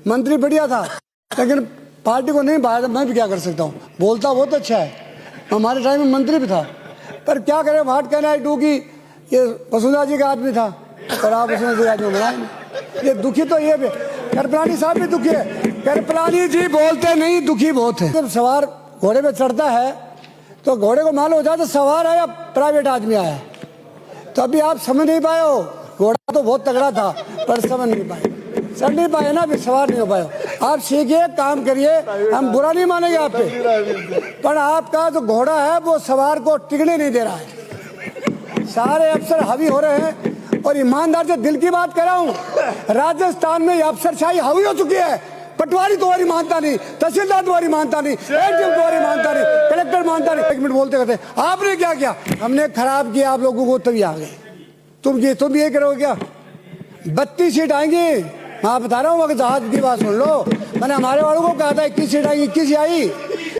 मंत्री बढ़िया था, लेकिन पार्टी को नहीं भाया, मैं भी क्या कर सकता हूँ। बोलता बहुत अच्छा है, हमारे टाइम में मंत्री भी था, पर क्या करें, व्हाट कैन आई डू कि ये वसुंधरा जी का आदमी था और आप वसुंधरा जी आदमी बनाए नहीं। ये दुखी तो ये भी, कृपलानी साहब भी दुखी है। कृपलानी जी बोलते नहीं, दुखी बहुत है। जब सवार घोड़े पे चढ़ता है तो घोड़े को मालूम हो जाता है सवार है या प्राइवेट आदमी आया है। तो अभी आप समझ नहीं पाए हो, घोड़ा तो बहुत तगड़ा था पर समझ नहीं पाए, चढ़ नहीं पाए ना, अभी सवार नहीं हो पाए। आप सीखिए, काम करिए, हम बुरा नहीं मानेंगे आप पे, पर आपका जो घोड़ा है वो सवार को टिकने नहीं दे रहा है। सारे अफसर हावी हो रहे हैं और ईमानदार से दिल की बात कर रहा हूँ, राजस्थान में अफसरशाही हावी हो चुकी है। पटवारी तुम्हारी मानता नहीं, तहसीलदार तुम्हारी मानता नहीं, एडीएम तुम्हारी मानता नहीं, कलेक्टर मानता नहीं। एक मिनट बोलते कहते आपने क्या किया, हमने खराब किया आप लोगों को, तभी आ गए। तुम ये करोगे क्या? 32 सीट आएंगी, मैं बता रहा हूँ, अगर जहाज की बात सुन लो, मैंने हमारे वालों को कहा था 21 सीट आएगी, 21 आई।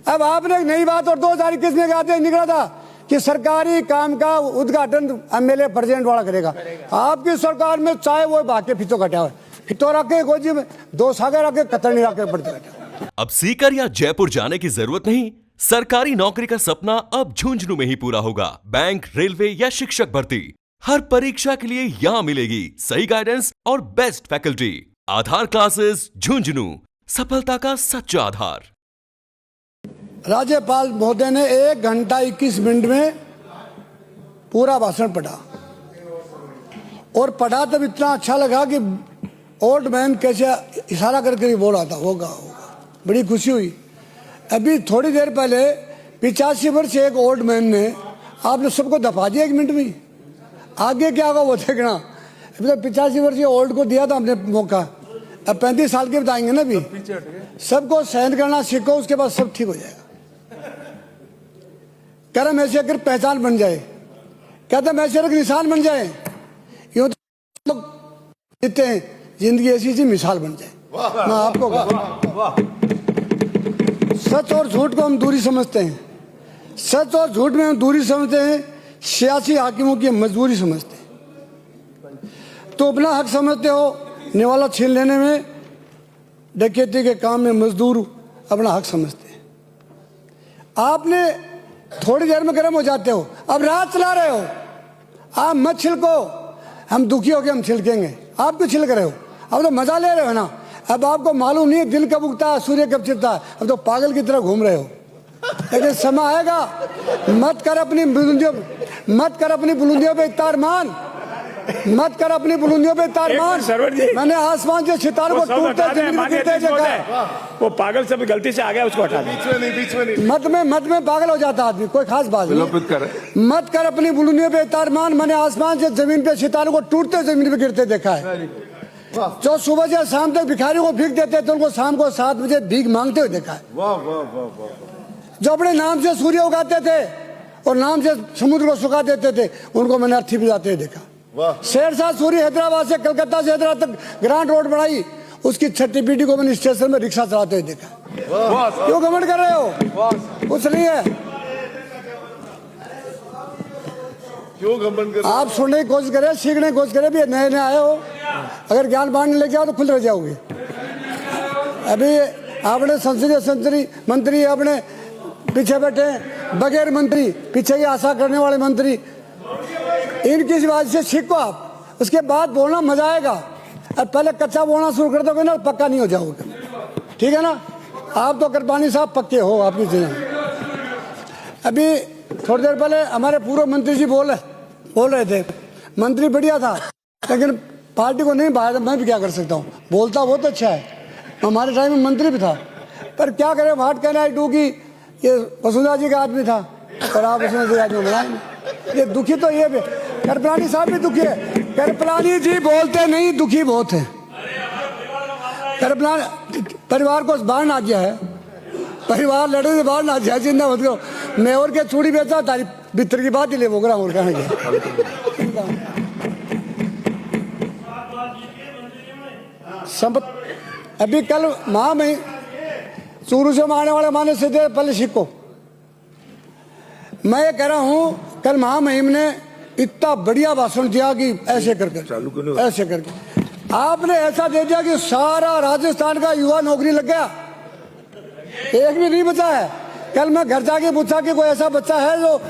अब आपने एक नई बात और 2021 में कहा निकला था कि सरकारी काम का उद्घाटन एमएलए प्रेसिडेंट वाला करेगा। आपकी सरकार में चाहे वो बाकी फितो कटा हुआ फितो रखे गोजी में 2 सागर रखे, कतर नहीं रखे पड़ते। अब सीकर या जयपुर जाने की जरूरत नहीं, सरकारी नौकरी का सपना अब झुंझुनू में ही पूरा होगा। बैंक, रेलवे या शिक्षक भर्ती, हर परीक्षा के लिए यहाँ मिलेगी सही गाइडेंस और बेस्ट फैकल्टी। आधार क्लासेस झुंझुनू, सफलता का सच्चा आधार। राज्यपाल महोदय ने 1 घंटा 21 मिनट में पूरा भाषण पढ़ा, और पढ़ा तब इतना अच्छा लगा कि ओल्ड मैन कैसे इशारा करके बोल रहा था, होगा होगा, बड़ी खुशी हुई। अभी थोड़ी देर पहले 85 वर्ष एक ओल्ड मैन ने, आपने सबको दफा दिया 1 मिनट में, आगे क्या होगा वो देखना। अभी तो 85 वर्षीय ओल्ड को दिया था हमने मौका, अब 35 साल के बताएंगे ना। अभी सबको सहन करना सीखो, उसके बाद सब ठीक हो जाएगा। कह रहा मैं ऐसे अगर पहचान बन जाए, कहते मैं ऐसे अगर निशान बन जाए, यूं तो जीते हैं, जिंदगी ऐसी सी मिसाल बन जाए। मैं आपको सच और झूठ को हम दूरी समझते हैं, सच और झूठ में हम दूरी समझते हैं, सियासी हाकिमों की मजबूरी समझते हैं। तो अपना हक समझते हो निवाला छीन लेने में, डकैती के काम में मजदूर अपना हक समझते हैं। आपने थोड़ी देर में गर्म हो जाते हो, अब रात चला रहे हो, आप मत छिलको, हम दुखी हो गए हम छिलकेंगे, आप क्यों छिलक रहे हो? अब तो मजा ले रहे हो ना। अब आपको मालूम नहीं है दिल कब उगता है, सूर्य कब छिपता है, अब तो पागल की तरह घूम रहे हो। लेकिन समय आएगा, मत कर अपनी बुलंदियों पे तार मान, मत कर अपनी बुलंदियों पे तार मान। मैंने आसमान से सितारों को टूटते जमीन में गिरते देखा है। वो पागल सब गलती से आ गया, उसको हटा दे। मत में पागल हो जाता आदमी, कोई खास बात नहीं। मत कर अपनी बुलंदियों पे तार मान, मैंने आसमान से जमीन पे सितारों को टूटते जमीन पे गिरते देखा है। जो सुबह से शाम तक भिखारियों को भीख देते थे, उनको शाम को 7 बजे भीख मांगते हुए देखा है। जो अपने नाम से सूर्य उगाते थे और नाम से समुद्र को सुखा देते थे, उनको मैंने अर्थी बजाते हुए देखा। शेरशाह सूरी हैदराबाद से कलकत्ता से हैदराबाद तक ग्रांड रोड बनाई, उसकी 6ठी पीढ़ी को मैंने स्टेशन में रिक्शा चलाते हुए देखा। क्यों घमंड कर रहे हो? कुछ नहीं है, क्यों घमंड कर? आप सुनने की कोशिश करें, सीखने की कोशिश करें। भी नए नए आए हो, अगर ज्ञान बांटने लेके आओ तो खुल रह जाओगे। अभी आपने संसदीय मंत्री अपने पीछे बैठे, बगैर मंत्री, पीछे की आशा करने वाले मंत्री, इनकी बात से सीखो आप, उसके बाद बोलना मजा आएगा। अब पहले कच्चा बोलना शुरू कर दोगे ना, पक्का नहीं हो जाओगे, ठीक है ना। आप तो कृपानी साहब पक्के हो, आपकी चीजें। अभी थोड़ी देर पहले हमारे पूर्व मंत्री जी बोल रहे थे, मंत्री बढ़िया था, लेकिन पार्टी को नहीं भाया, मैं भी क्या कर सकता हूँ। बोलता बहुत अच्छा है, हमारे टाइम में मंत्री भी था, पर क्या करें, व्हाट कैन आई डू कि ये वसुंधरा जी का आदमी था और आप वसुंधरा जी का आदमी बनाए। ये दुखी तो ये भी, कृपलानी साहब भी दुखी है। कृपलानी जी बोलते नहीं, दुखी बहुत है। कृपलानी परिवार को बाहर ना किया है, परिवार लड़े से बाहर ना किया, चिंता मत करो। मैं और के चूड़ी बेचा, तारी भीतर की बात ही ले बोल रहा हूँ। अभी कल माँ में चूरू से मारने वाले माने सीधे पहले सीखो। मैं ये कह रहा हूँ, कल महामहिम ने इतना बढ़िया भाषण दिया कि ऐसे करके आपने ऐसा दे दिया कि सारा राजस्थान का युवा नौकरी लग गया, एक भी नहीं बचा है। कल मैं घर जाके पूछा कि कोई ऐसा बच्चा है जो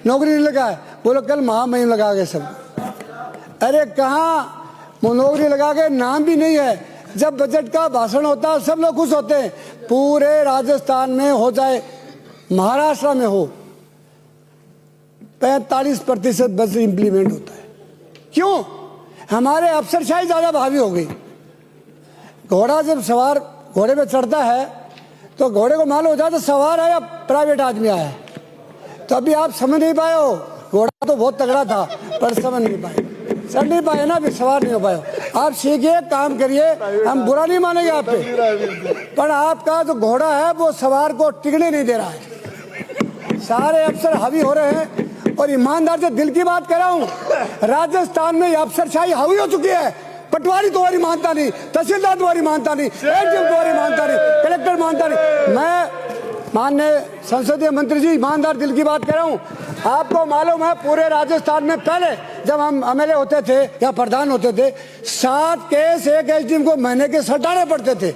नौकरी नहीं लगा है, बोलो कल महामहिम लगा गए सब। अरे कहाँ वो नौकरी लगा के, नाम भी नहीं है। जब बजट का भाषण होता है सब लोग खुश होते हैं, पूरे राजस्थान में हो जाए, महाराष्ट्र में हो, 45% बस इम्प्लीमेंट होता है। क्यों? हमारे अफसरशाही ज्यादा भावी हो गई। घोड़ा जब सवार घोड़े पे चढ़ता है तो घोड़े को मालूम हो जाता सवार आया प्राइवेट आदमी आया है। तो अभी आप समझ नहीं पाए हो, घोड़ा तो बहुत तगड़ा था पर समझ नहीं पाए, चढ़ नहीं पाए ना, भी सवार नहीं हो पाए। आप सीखिए, काम करिए, हम बुरा नहीं मानेंगे आप पे, पर आपका जो घोड़ा है वो सवार को टिकने नहीं दे रहा है। सारे अफसर हावी हो रहे हैं। और ईमानदार से दिल की बात कर रहा हूँ, राजस्थान में अफसरशाही हावी हो चुकी है। पटवारी तुम्हारी मानता नहीं, तहसीलदार तुम्हारी मानता नहीं, एसडीएम तुम्हारी मानता नहीं, कलेक्टर मानता नहीं। मैं माननीय संसदीय मंत्री जी ईमानदार दिल की बात कर रहा हूँ। आपको मालूम है पूरे राजस्थान में पहले जब हम एमएलए होते थे या प्रधान होते थे, 7 केस एक एसडीएम को महीने के सटाने पड़ते थे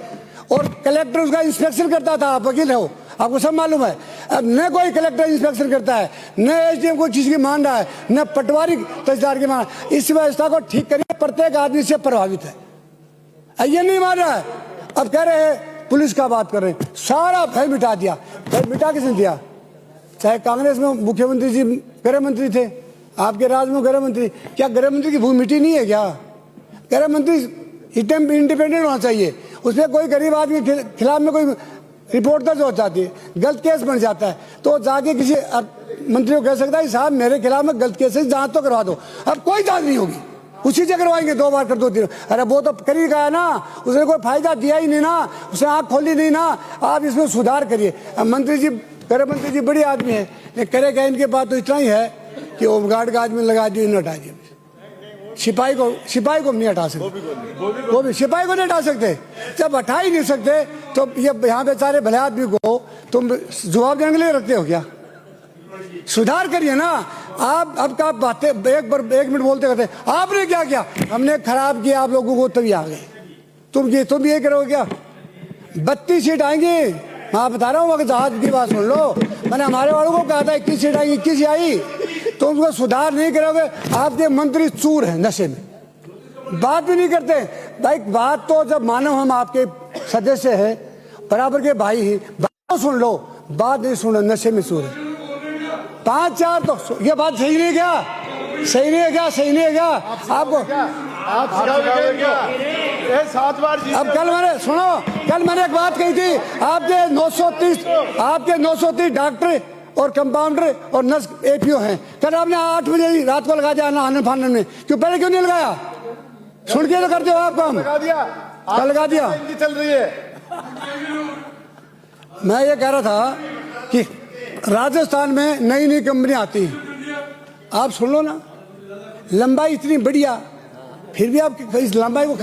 और कलेक्टर उसका इंस्पेक्शन करता था। आप वकील हो, आपको सब मालूम है। अब न कोई कलेक्टर इंस्पेक्शन करता है, न एसडीएम को किसी की मान रहा है, न पटवारी तहसीलदार की मान। इस व्यवस्था को ठीक करिए, प्रत्येक आदमी से प्रभावित है, ये नहीं मान रहा है। अब कह रहे हैं पुलिस का बात कर रहे हैं, सारा भय मिटा दिया। भय मिटा किसने दिया? चाहे कांग्रेस में मुख्यमंत्री जी गृह मंत्री थे, आपके राज में गृह मंत्री, क्या गृह मंत्री की भूमि मिट्टी नहीं है क्या? गृह मंत्री इंडिपेंडेंट होना चाहिए, उसमें कोई गरीब आदमी के खिलाफ में कोई रिपोर्ट दर्ज हो जाती है, गलत केस बन जाता है, तो जाके किसी मंत्री को कह सकता है साहब मेरे खिलाफ में गलत केस है, जांच तो करवा दो। अब कोई जांच नहीं होगी, उसी से करवाएंगे, 2 बार कर दो 3। अरे वो तो कर ही गया ना, उसने कोई फायदा दिया ही नहीं ना, उसने आँख खोली नहीं ना। आप इसमें सुधार करिए। अब मंत्री जी, गृह मंत्री जी बड़ी आदमी है, लेकिन करेगा इनके पास तो इतना ही है कि होमगार्ड का आदमी लगा दिए, हटा दिए। सिपाही को नहीं हटा सकते, वो भी सिपाही को नहीं हटा सकते। जब हटा ही नहीं सकते तो ये यहाँ बेचारे भले आदमी को तुम जवाब देने के लिए रखते हो क्या? सुधार करिए ना आप। अब का बातें एक मिनट बोलते करते, आपने क्या किया? हमने खराब किया आप लोगों को, तभी आ गए। तुम ये करोगे क्या? 32 सीट आएंगी, मैं बता रहा हूँ, अगर जहाज की बात सुन लो। मैंने हमारे वालों को कहा था 21 सीट आएंगी, 21 आई। तो उसको सुधार नहीं करोगे, आपके मंत्री चूर हैं, नशे में, बात भी नहीं करते भाई। बात तो जब मानो हम आपके सदस्य हैं, बराबर के भाई ही, बात तो सुन लो, बात नहीं सुनो, नशे में चूर है। 5-4 तो ये बात सही नहीं क्या? सही नहीं है क्या? सही नहीं है क्या? आपको आप क्या? 7 बार जीते। अब कल मैंने एक बात कही थी, आपके 930 डॉक्टर और कंपाउंडर और नर्स एपीओ हैं। कल आपने 8 बजे रात को लगा दिया आनंद फानन में, क्यों नहीं लगाया? सुन के तो करते हो आप काम, कल लगा दिया। चल रही है। मैं ये कह रहा था कि राजस्थान में नई कंपनियां आती हैं, आप सुन लो ना, लंबाई इतनी बढ़िया, फिर भी आप इस लंबाई को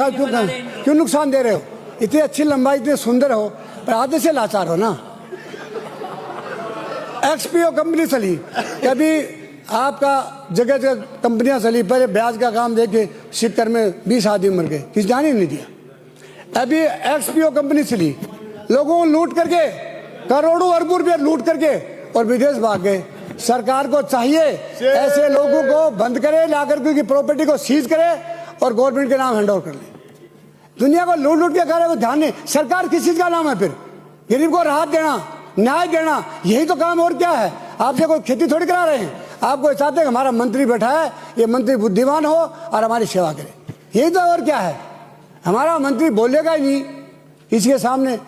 क्यों नुकसान दे रहे हो? इतनी अच्छी लंबाई, इतने सुंदर हो, पर आधे से लाचार हो ना। एक्सपीओ कंपनी चली, कभी आपका जगह जगह कंपनियां चली, पहले ब्याज का काम देके सिक्कर में 20 आदमी मर गए, किसी जाने नहीं दिया। अभी एक्सपीओ कंपनी चली, लोगों को लूट करके, करोड़ों अरबों रुपये लूट करके और विदेश भाग गए। सरकार को चाहिए ऐसे लोगों को बंद करे, लाकर के प्रॉपर्टी को सीज करे और गवर्नमेंट के नाम हैंडओवर कर ले। दुनिया को लूट के करे को ध्यान नहीं। सरकार किस चीज का नाम है? फिर गरीब को राहत देना, न्याय देना, यही तो काम। और क्या है? आपसे कोई खेती थोड़ी करा रहे हैं, आपको चाहते हैं हमारा मंत्री बैठा है, ये मंत्री बुद्धिमान हो और हमारी सेवा करे, यही तो। और क्या है? हमारा मंत्री बोलेगा ही नहीं किसी के सामने,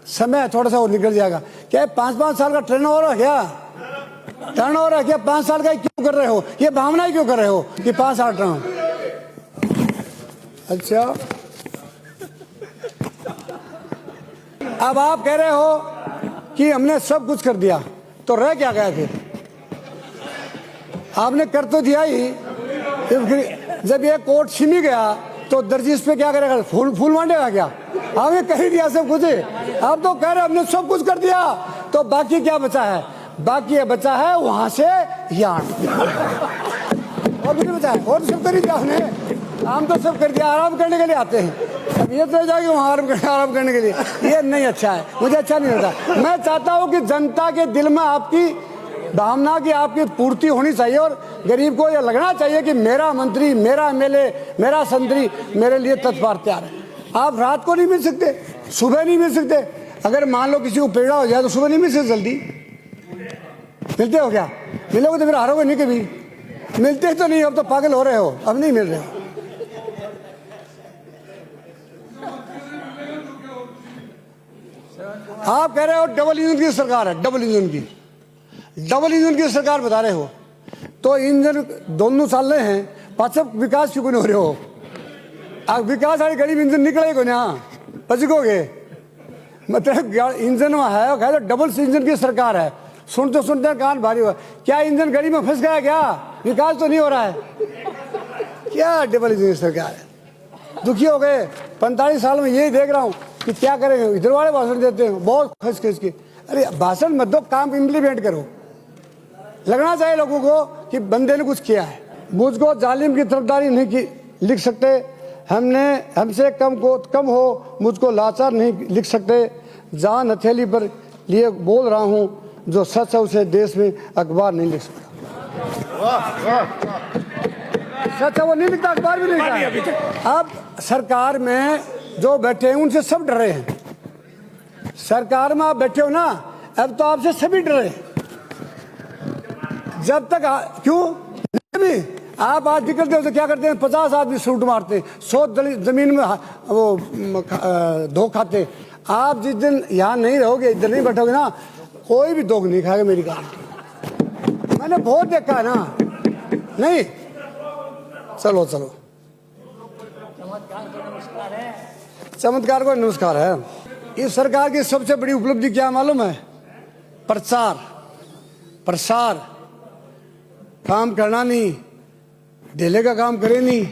समय थोड़ा सा और निकल जाएगा। क्या 5-5 साल का टर्नओवर है क्या? 5 साल का क्यों कर रहे हो? ये भावना ही क्यों कर रहे हो कि 5 साल टर्न? अच्छा, अब आप कह रहे हो कि हमने सब कुछ कर दिया, तो रह क्या गया? फिर आपने कर तो दिया ही, जब ये कोर्ट छिमी गया तो दर्जी इस पे क्या करेगा? फूल मांडेगा क्या? आपने कह दिया सब कुछ, आप तो कह रहे हमने सब कुछ कर दिया, तो बाकी क्या बचा है? बाकी ये बचा है वहां से यहाँ, और कुछ बचा है? और सब कर ही दिया हमने। काम तो सब कर दिया, आराम करने के लिए आते हैं। अब ये तो जाएगी वहाँ आराम करने के लिए, ये नहीं अच्छा है, मुझे अच्छा नहीं लगता। मैं चाहता हूँ कि जनता के दिल में आपकी भावना की आपकी पूर्ति होनी चाहिए और गरीब को यह लगना चाहिए कि मेरा मंत्री, मेरा एमएलए, मेरा संतरी मेरे लिए तत्पर तैयार है। आप रात को नहीं मिल सकते, सुबह नहीं मिल सकते। अगर मान लो किसी को पीड़ा हो जाए तो सुबह नहीं मिल सकते, जल्दी मिलते हो क्या? मिलोगे तो फिर हारोगे नहीं कभी। मिलते तो नहीं, अब तो पागल हो रहे हो, अब नहीं मिल रहे हो। आप कह रहे हो डबल इंजन की सरकार है, डबल इंजन की सरकार बता रहे हो, तो इंजन दोनों चल रहे हैं, पाचक विकास क्यों नहीं हो रहे हो? अब विकास वाली गरीब इंजन निकलेगा ना, पचकोगे। मतलब इंजन में है तो डबल इंजन की सरकार है। सुनते कान भारी हुआ। क्या इंजन गरीब में फंस गया? क्या विकास तो नहीं हो रहा है? क्या डबल इंजन की सरकार है? दुखी हो गए। 45 साल में यही देख रहा हूँ कि क्या करेंगे। इधर वाले भाषण देते हैं बहुत खस खस के। अरे भाषण मत दो, काम इम्प्लीमेंट करो। लगना चाहिए लोगों को कि बंदे ने कुछ किया है। मुझको जालिम की तरफदारी नहीं की लिख सकते, हमसे कम हो मुझको लाचार नहीं लिख सकते। जान हथेली पर लिए बोल रहा हूँ, जो सच है उसे देश में अखबार नहीं लिख सकता। सच है वो नहीं लिखता, अखबार भी नहीं लिखता। अब सरकार में जो बैठे हैं उनसे सब डर रहे हैं। सरकार में आप बैठे हो ना, अब तो आपसे सभी डर रहे हैं। जब तक क्यों भी आप आज निकलते हो तो क्या करते हैं? 50 आदमी सूट मारते, 100 जमीन में वो धो खाते। आप जिस दिन यहाँ नहीं रहोगे, इधर नहीं बैठोगे ना, कोई भी दोग नहीं खाएगा मेरी गारंटी। मैंने बहुत देखा है ना। नहीं चलो चमत्कार को नमस्कार है। इस सरकार की सबसे बड़ी उपलब्धि क्या मालूम है? प्रसार। काम करना नहीं, ढेले का काम करे नहीं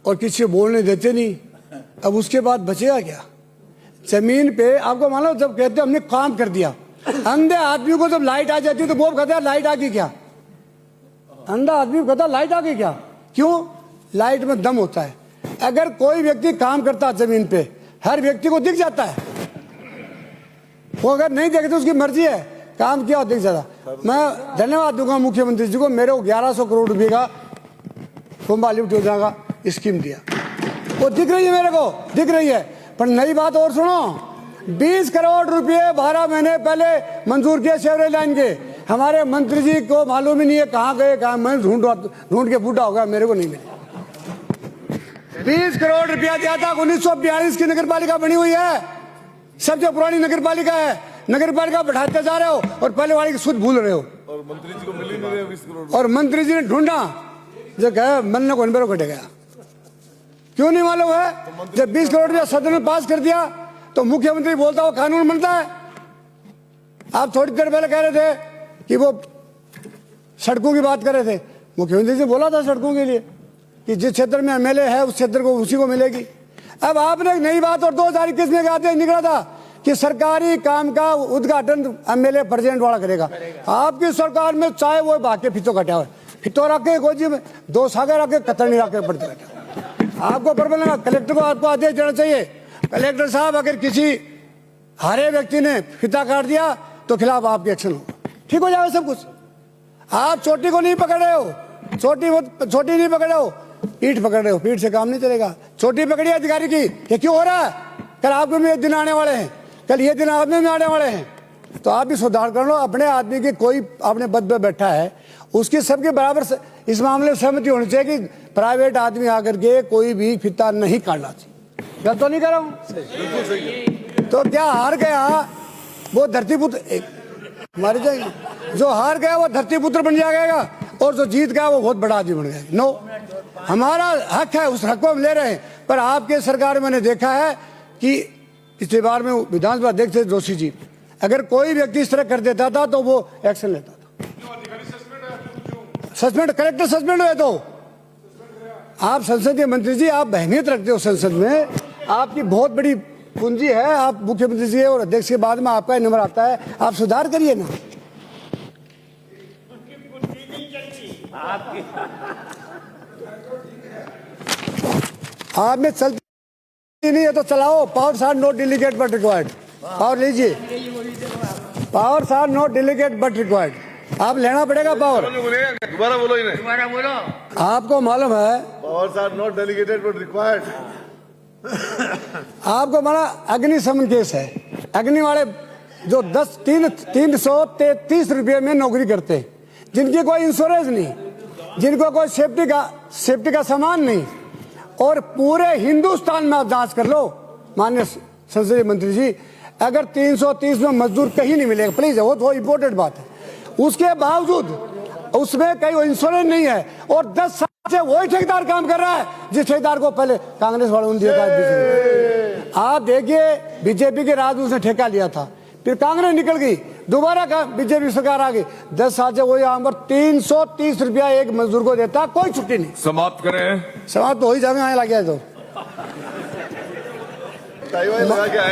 और किसी बोलने देते नहीं। अब उसके बाद बचेगा क्या? जमीन पे आपको मानो, जब कहते हैं हमने काम कर दिया, अंधे आदमी को जब लाइट आ जाती है तो वो कहता है लाइट आ गई क्या? अंधा आदमी कहता लाइट आ गई क्या? क्यों? लाइट में दम होता है। अगर कोई व्यक्ति काम करता है जमीन पे, हर व्यक्ति को दिख जाता है। वो अगर नहीं देखे तो उसकी मर्जी है, काम किया दिख जाता। मैं धन्यवाद दूंगा मुख्यमंत्री जी को, मेरे को 1100 करोड़ रुपए का कुंभा लिफ्ट योजना का स्कीम दिया। वो दिख रही है, मेरे को दिख रही है। पर नई बात और सुनो, 20 करोड़ रुपए 12 महीने पहले मंजूर किए सेवरेज लाइन के। हमारे मंत्री जी को मालूम ही नहीं है कहाँ गए, कहाँ। मैं ढूंढ के बूढ़ा हो गया, मेरे को नहीं मिले। 20 करोड़ रुपया दिया था। 1942 की नगर पालिका बनी हुई है, सबसे पुरानी नगर पालिका है। नगर पालिका बढ़ाते जा रहे हो और पहले वाली की सुध भूल रहे हो। और मंत्री जी को मिल ही नहीं रहे 20 करोड़। और मंत्री जी ने ढूंढा, जो कहे मन ने कौन कटे गया। क्यों नहीं मालूम है? जब 20 करोड़ रुपया सदन में पास कर दिया तो मुख्यमंत्री बोलता वो कानून बनता है। आप थोड़ी देर पहले कह रहे थे कि वो सड़कों की बात कर रहे थे। मुख्यमंत्री जी बोला था सड़कों के लिए कि जिस क्षेत्र में एमएलए है उस क्षेत्र को उसी को मिलेगी। अब आपने नई बात और 2021 में आते निकला था कि सरकारी काम का उद्घाटन एमएलए प्रेसिडेंट वाला करेगा। आपकी सरकार में चाहे वो बाकी फितो कटा हुआ, फितो रखे गोजी में 2 सागर रखे, कतरनी रखे पड़ते। आपको प्रबंधन कलेक्टर को आपको आदेश देना चाहिए, कलेक्टर साहब अगर किसी हरे व्यक्ति ने फिता काट दिया तो खिलाफ आपकी एक्शन होगा, ठीक हो जाएगा सब कुछ। आप चोटी को नहीं पकड़ रहे हो, छोटी नहीं पकड़ रहे हो, पीठ पकड़ रहे हो। पीठ से काम नहीं चलेगा। छोटी पकड़ी अधिकारी की, ये क्यों हो रहा है? कल आपके में दिन आने वाले हैं, कल ये दिन आप में आने वाले हैं, तो आप भी सुधार कर लो। अपने आदमी की कोई अपने पद पे बैठा है, उसकी सबके बराबर इस मामले में सहमति होनी चाहिए कि प्राइवेट आदमी आकर के कोई भी फिता नहीं काटना चाहिए। गलत तो नहीं कर रहा हूं? तो क्या हार गया वो धरती पुत्र मर जाएगा, जो हार गया वो धरती पुत्र बन जाएगा और जो जीत गया वो बहुत बड़ा आदमी बन गया। नो, हमारा हक है, उस हक को हम ले रहे हैं। पर आपके सरकार में मैंने देखा है कि पिछली बार में विधानसभा अध्यक्ष थे जोशी जी, अगर कोई व्यक्ति इस तरह कर देता था तो वो एक्शन लेता था। सस्पेंड, कलेक्टर सस्पेंड हुए तो आप संसदीय मंत्री जी, आप अहमियत रखते हो संसद में, आपकी बहुत बड़ी पूंजी है। आप मुख्यमंत्री जी और अध्यक्ष के बाद में आपका नंबर आता है, आप सुधार करिए ना। आप में चलती नहीं है तो चलाओ। Powers are not delegate but required. Power लीजिए। Powers are not delegate but required. आप लेना पड़ेगा पावर। दोबारा बोलो इन्हें। दोबारा बोलो। आपको मालूम है, powers are not delegated but required. आपको माना अग्निशमन केस है। अग्नि वाले जो 333 रुपये में नौकरी करते हैं, जिनकी कोई इंश्योरेंस नहीं, जिनको कोई सेफ्टी का सामान नहीं, और पूरे हिंदुस्तान में आप जांच कर लो माननीय संसदीय मंत्री जी, अगर 330 में मजदूर कहीं नहीं मिलेगा, प्लीज, वो तो इम्पोर्टेंट बात है। उसके बावजूद उसमें कहीं इंश्योरेंस नहीं है, और 10 साल से वही ठेकेदार काम कर रहा है जिस ठेकेदार को पहले कांग्रेस वालों ने दिया था। आप देखिए, बीजेपी के राज उसने ठेका लिया था, फिर कांग्रेस निकल गई, दोबारा बीजेपी सरकार आ गई, 10 साल से वही आम पर 330 रुपया एक मजदूर को देता, कोई छुट्टी नहीं। समाप्त करें। समाप्त तो हो ही जाएगा, यहाँ लग गया तो।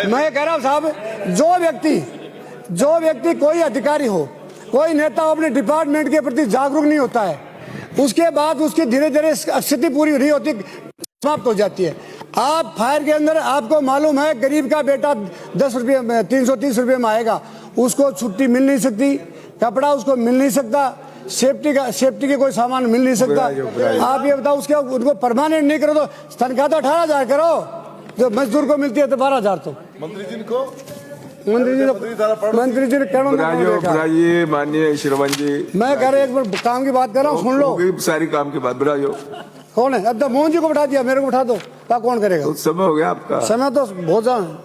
मैं कह रहा हूँ साहब, जो व्यक्ति कोई अधिकारी हो, कोई नेता हो, अपने डिपार्टमेंट के प्रति जागरूक नहीं होता है, उसके बाद उसकी धीरे धीरे स्थिति पूरी नहीं होती, समाप्त हो जाती है। आप फायर के अंदर, आपको मालूम है, गरीब का बेटा 10 रुपये में 330 रुपये में आएगा, उसको छुट्टी मिल नहीं सकती, कपड़ा उसको मिल नहीं सकता, सेफ्टी के कोई सामान मिल नहीं सकता। आप ये बताओ, उसके उनको परमानेंट नहीं करो तो तनख्वाह तो 18,000 करो, जो मजदूर को मिलती है तो 12,000। तो मंत्री जी ने माननीय श्रवण जी, मैं कह रहा हूँ, एक काम की बात कर रहा हूँ, सुन लो। सारी काम की बात बुलाइयो। कौन है? अब तो मोहन जी को बैठा दिया, मेरे को बैठा दो, कौन करेगा? तो समय हो गया आपका। समय तो बहुत ज्यादा,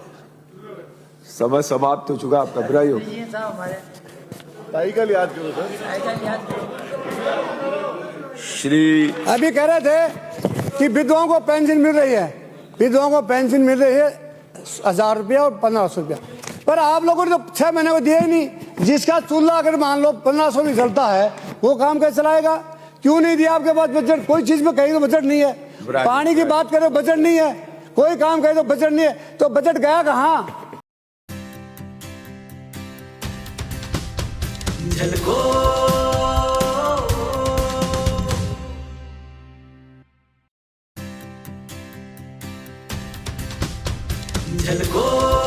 समय समाप्त हो चुका आपका, बुलाइयो। साइकिल याद करो सर। श्री अभी कह रहे थे कि विधवाओं को पेंशन मिल रही है, विधवाओं को पेंशन मिल रही है 1000 रुपया और 1500 रुपया, पर आप लोगों ने तो 6 महीने को दिया ही नहीं। जिसका चूल्हा अगर मान लो 1500 में चलता है, वो काम कैसे चलाएगा? क्यों नहीं दिया आपके पास बजट? कोई चीज में कहीं तो बजट नहीं है। पानी की बात करो, बजट नहीं है, कोई काम करे तो बजट नहीं है, तो बजट गया कहाँ? झलको